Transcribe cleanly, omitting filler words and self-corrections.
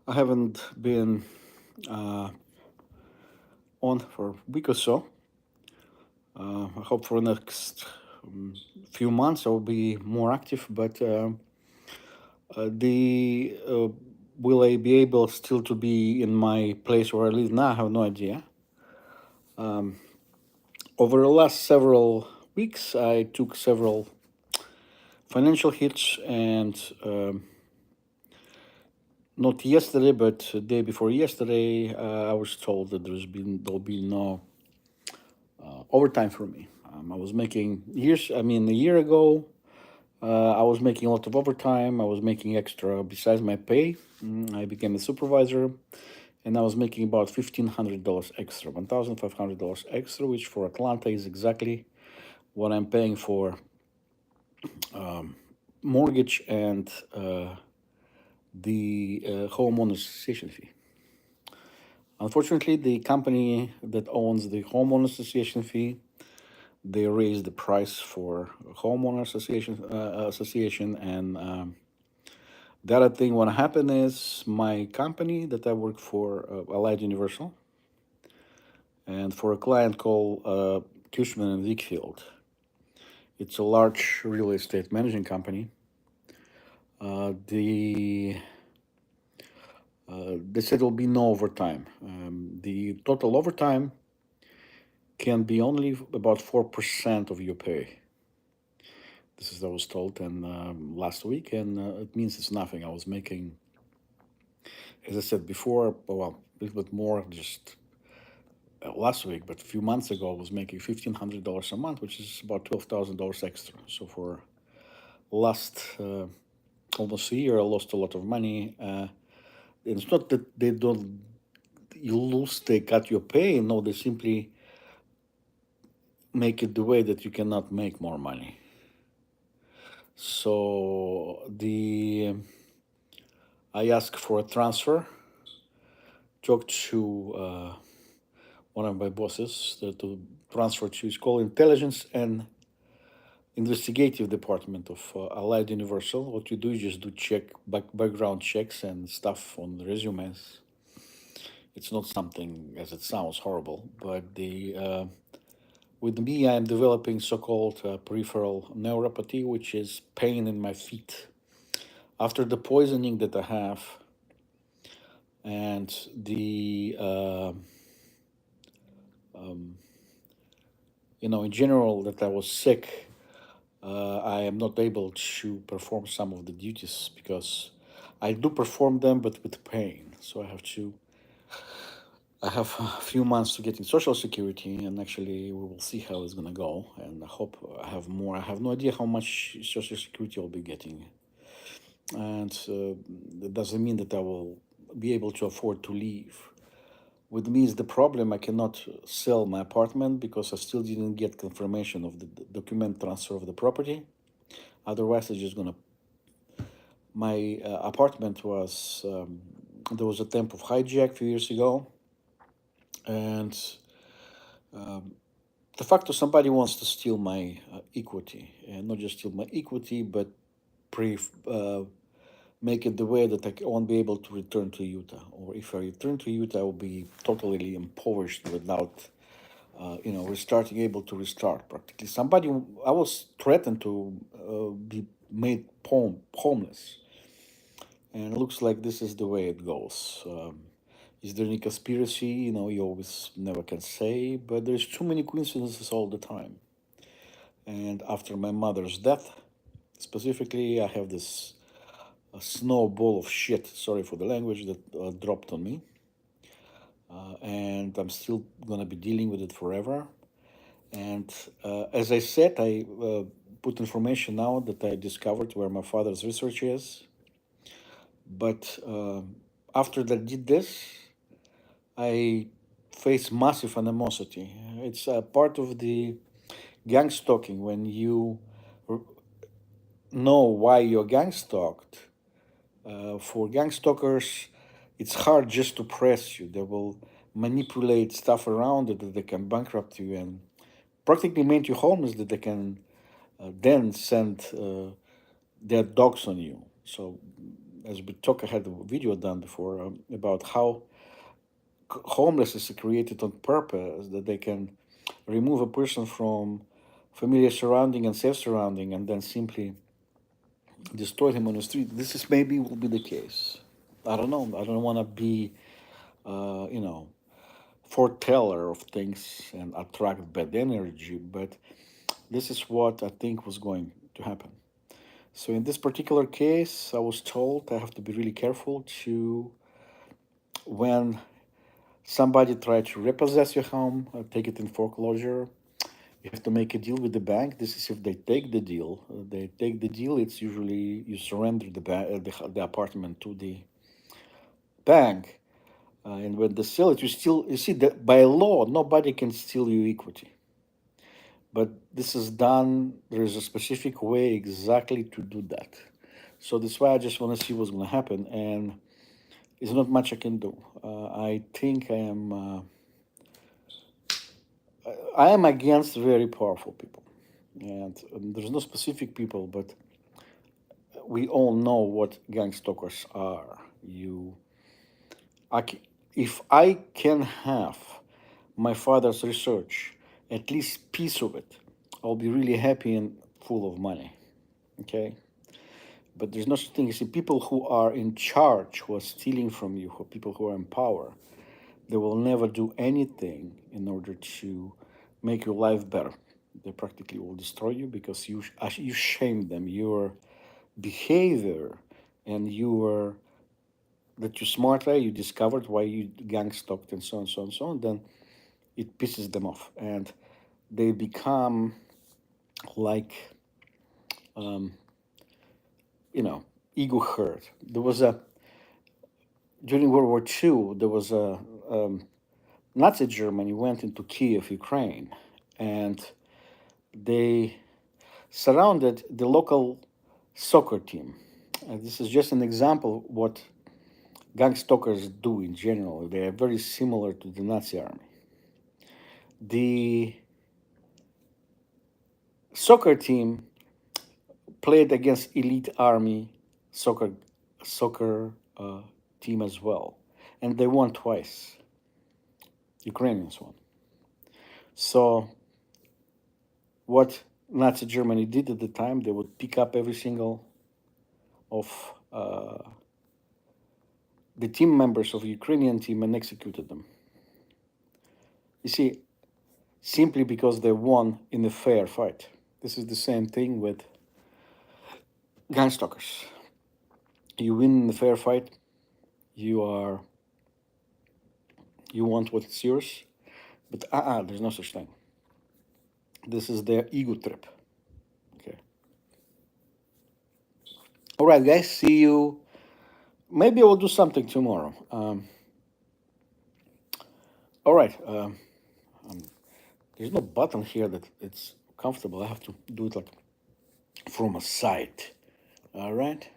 I haven't been uh, on for a week or so. I hope for the next few months I will be more active. But the will I be able still to be in my place where I live now? I have no idea. Um, Over the last several weeks, I took several financial hits, and not yesterday, but the day before yesterday, I was told that there'll be no overtime for me. I was making years. I mean, a year ago, I was making a lot of overtime. I was making extra besides my pay. I became a supervisor, and I was making about $1,500 extra, $1,500 extra, which for Atlanta is exactly what I'm paying for mortgage and the homeowners association fee. Unfortunately, the company that owns the homeowners association fee, they raised the price for homeowner association, and the other thing what happened is my company that I work for, Allied Universal, and for a client called Cushman and Wakefield. It's a large real estate managing company. The They said there'll be no overtime. The total overtime can be only about 4% of your pay. This is what I was told, and last week, and it means it's nothing. I was making, as I said before, well, a little bit more just last week, but a few months ago, I was making $1,500 a month, which is about $12,000 extra. So for last almost a year, I lost a lot of money. It's not that they don't you lose, they cut your pay. No, they simply make it the way that you cannot make more money. So the I asked for a transfer, talked to one of my bosses to transfer to his called intelligence and investigative department of Allied Universal. What you do is just do background checks and stuff on the resumes. It's not something as it sounds horrible, but the with me, I'm developing so-called peripheral neuropathy, which is pain in my feet after the poisoning that I have, and the in general that I was sick. I am not able to perform some of the duties because I do perform them, but with pain. So I have a few months to get in Social Security, and actually, we will see how it's gonna go. And I hope I have more. I have no idea how much Social Security I'll be getting, and that doesn't mean that I will be able to afford to leave. With me is the problem. I cannot sell my apartment because I still didn't get confirmation of the document transfer of the property. Otherwise, it's just gonna. My apartment was there was a attempt of hijack a few years ago, and de facto somebody wants to steal my equity, and not just steal my equity, but pre make it the way that I won't be able to return to Utah, or if I return to Utah, I will be totally impoverished without restarting, able to restart practically. I was threatened to be made homeless, and it looks like this is the way it goes. Is there any conspiracy? You always never can say, but there's too many coincidences all the time. And after my mother's death, specifically, I have this a snowball of shit, sorry for the language, that dropped on me. And I'm still going to be dealing with it forever. And as I said, I put information out that I discovered where my father's research is. But after I did this, I face massive animosity. It's a part of the gangstalking when you r- know why you're gangstalked. For gangstalkers, it's hard just to press you. They will manipulate stuff around it that they can bankrupt you and practically make you homeless that they can then send their dogs on you. So as we talk, I had a video done before about how homelessness is created on purpose, that they can remove a person from familiar surrounding and safe surrounding and then simply destroy him on the street. This is maybe will be the case. I don't know. I don't want to be, you know, foreteller of things and attract bad energy, but this is what I think was going to happen. So in this particular case, I was told I have to be really careful to when somebody tries to repossess your home, take it in foreclosure. You have to make a deal with the bank. This is if they take the deal. They take the deal. It's usually you surrender the apartment to the bank, and when they sell it, you see that by law nobody can steal your equity. But this is done. There is a specific way exactly to do that. So that's why I just want to see what's going to happen, and there's not much I can do. I think I am against very powerful people, and there's no specific people, but we all know what gangstalkers are. If I can have my father's research, at least piece of it, I'll be really happy and full of money. Okay, but there's no such thing. You see, people who are in charge, who are stealing from you, who people who are in power, they will never do anything in order to make your life better. They practically will destroy you because you shame them. Your behavior and your that you're smart way, you discovered why you gang stalked and so on, so on, so on, then it pisses them off. And they become like, um, ego hurt. During World War II, there was Nazi Germany went into Kiev, Ukraine, and they surrounded the local soccer team. This is just an example of what gang stalkers do in general. They are very similar to the Nazi army. The soccer team played against elite army soccer soccer team as well, and they won twice. Ukrainians won. So what Nazi Germany did at the time, they would pick up every single of the team members of the Ukrainian team and executed them. You see, simply because they won in a fair fight. This is the same thing with gunstalkers. You win in a fair fight, you are you want what's yours, but there's no such thing. This is their ego trip. Okay. All right, guys. See you. Maybe I will do something tomorrow. All right. There's no button here that it's comfortable. I have to do it like from a side. All right.